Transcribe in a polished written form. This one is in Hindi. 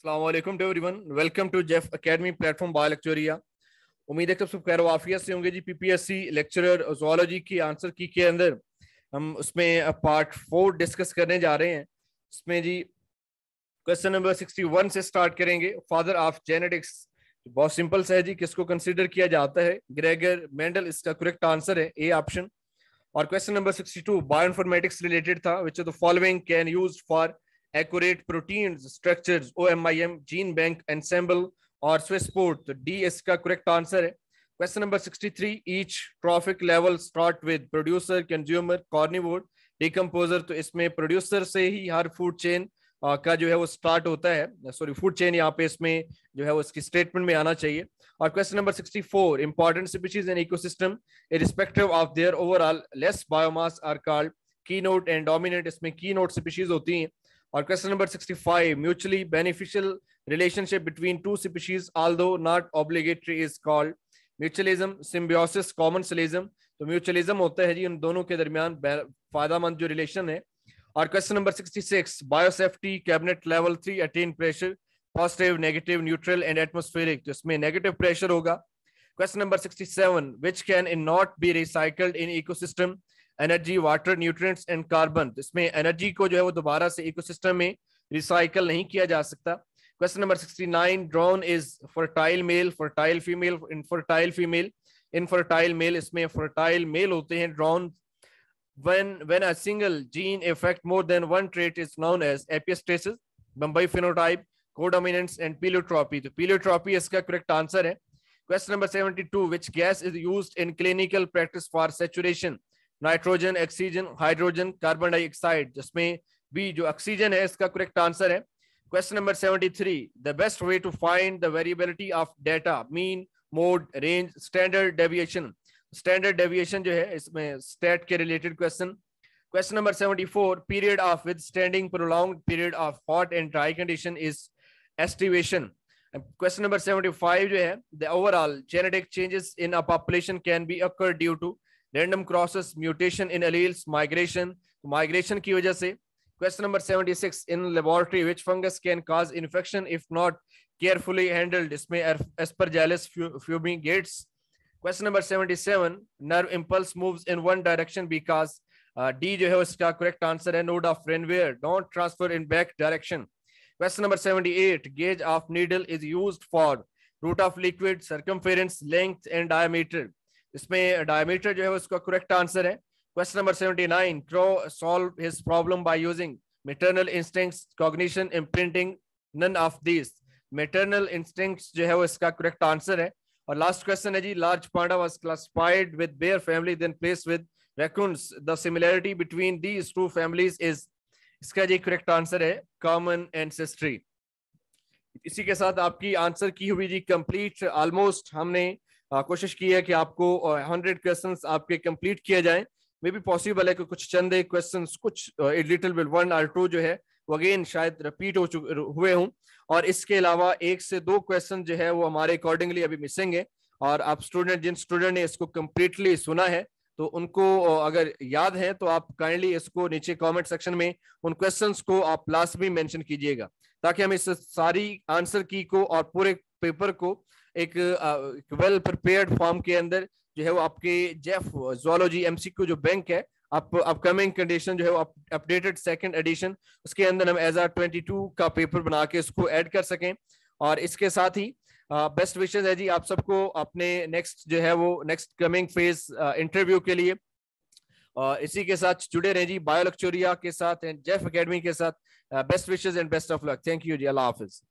अस्सलामुअलैकुम to everyone, welcome to Jeff academy platform बायोलेक्चरिया। उम्मीद है कि सब खैर वाफियत से होंगे जी। पीपीएससी लेक्चरर जोलॉजी की आंसर की के अंदर हम उसमें पार्ट 4 डिस्कस करने जा रहे हैं। इसमें जी क्वेश्चन नंबर 61 से स्टार्ट करेंगे। फादर ऑफ जेनेटिक्स बहुत सिंपल सा है जी, किसको कंसीडर किया जाता है? ग्रेगर मेंडल इसका करेक्ट आंसर है, ए ऑप्शन। और क्वेश्चन नंबर 62 बायोइन्फॉर्मेटिक्स रिलेटेड था। Which of the following can used for accurate proteins structures OMIM gene bank ensemble or Swissport? तो D इसका correct answer है। Question number 63 each trophic level start with producer, consumer, carnivore, decomposer। तो इसमें producer से ही हर food chain का जो है वो start होता है। सॉरी, food chain यहाँ पे इसमें जो है वो इसकी statement में आना चाहिए। और question number 64 important species in ecosystem irrespective of their overall less biomass are called keynote and dominant। इसमें keynote species होती हैं। और question number 65 mutually beneficial relationship between two species although not obligatory is called mutualism, symbiosis, commensalism. तो म्यूचुअलिज्म होता है जी उन दोनों के दरमियान फायदेमंद जो रिलेशन है। और question number 66 biosafety cabinet level 3 attain pressure positive, negative, neutral and atmospheric. तो इसमें नेगेटिव प्रेशर होगा। Question number 67 which can in not be recycled in ecosystem energy, water, nutrients and carbon. इसमें एनर्जी को जो है वो दोबारा से इकोसिस्टम में रिसाइकल नहीं किया जा सकता। Question number 69 drone is fertile male, fertile female, infertile female, infertile male. इसमें फर्टाइल मेल होते हैं drone. when a single gene affect more than one trait is known as epistasis, Bombay phenotype, codominance and pleiotropy। तो pleiotropy इसका करेक्ट आंसर है। Question number 72 which gas is used in clinical practice for saturation? Nitrogen, oxygen, hydrogen, carbon dioxide. जिसमें बी जो ऑक्सीजन है इसका करेक्ट आंसर है। Question number 73 the best way to find the variability of data, mean, mode, range, standard deviation. Standard deviation जो है इसमें स्टैट के related question. Question number 74 period of withstanding prolonged period of hot and dry condition is aestivation. Question number 75 जो है the overall genetic changes in a population can be occur due to random crosses, mutation in alleles, migration, migration की वजह से। Question number 76 in laboratory which fungus can cause infection if not carefully handled? इसमें Aspergillus fumigatus. Question number 77 nerve impulse moves in one direction because D जो है उसका करेक्ट आंसर है node of Ranvier, don't transfer in back direction. Question number 78 gauge of needle is used for route of liquid, circumference, length and diameter. इसमें डायमीटर जो है उसका करेक्ट आंसर है। Question number 79 crow solve his problem by using maternal instincts, cognition, imprinting, none of this. Maternal instincts जो है वो इसका करेक्ट आंसर है। और लास्ट क्वेश्चन है जी large panda was classified with bear family then placed with raccoons, the similarity between these two families is. इसका जी करेक्ट आंसर है कॉमन एंसेस्ट्री। इसी के साथ आपकी आंसर की हुई जी कंप्लीट। ऑलमोस्ट हमने कोशिश की है कि आपको 100 क्वेश्चंस आपके कंप्लीट किए जाएं। मे भी पॉसिबल है कि कुछ चंद क्वेश्चंस, कुछ लिटिल बिट 1 और 2 जो है वो अगेन शायद रिपीट हुए हों। और इसके अलावा 1 से 2 क्वेश्चन जो है वो हमारे अकॉर्डिंगली अभी मिसिंग है। और आप जिन स्टूडेंट ने इसको कंप्लीटली सुना है तो उनको अगर याद है तो आप काइंडली इसको नीचे कमेंट सेक्शन में उन क्वेश्चंस को आप लाजमी मेंशन कीजिएगा, ताकि हम इस सारी आंसर की को और पूरे पेपर को एक वेल प्रिपेयर्ड फॉर्म के अंदर जो है वो आपके जेफ ज़ूलॉजी एमसीक्यू जो बैंक है अपकमिंग कंडीशन जो है वो अपडेटेड सेकंड एडिशन, उसके अंदर हम एज 22 का पेपर बना के इसको ऐड कर सकें। और इसके साथ ही बेस्ट विशेस है जी आप सबको अपने नेक्स्ट जो है वो नेक्स्ट कमिंग फेज इंटरव्यू के लिए। इसी के साथ जुड़े रहे जी बायोलेक्चरिया के साथ एंड जेफ एकेडमी के साथ। Best wishes and best of luck. Thank you जी, अल्लाह हाफिज।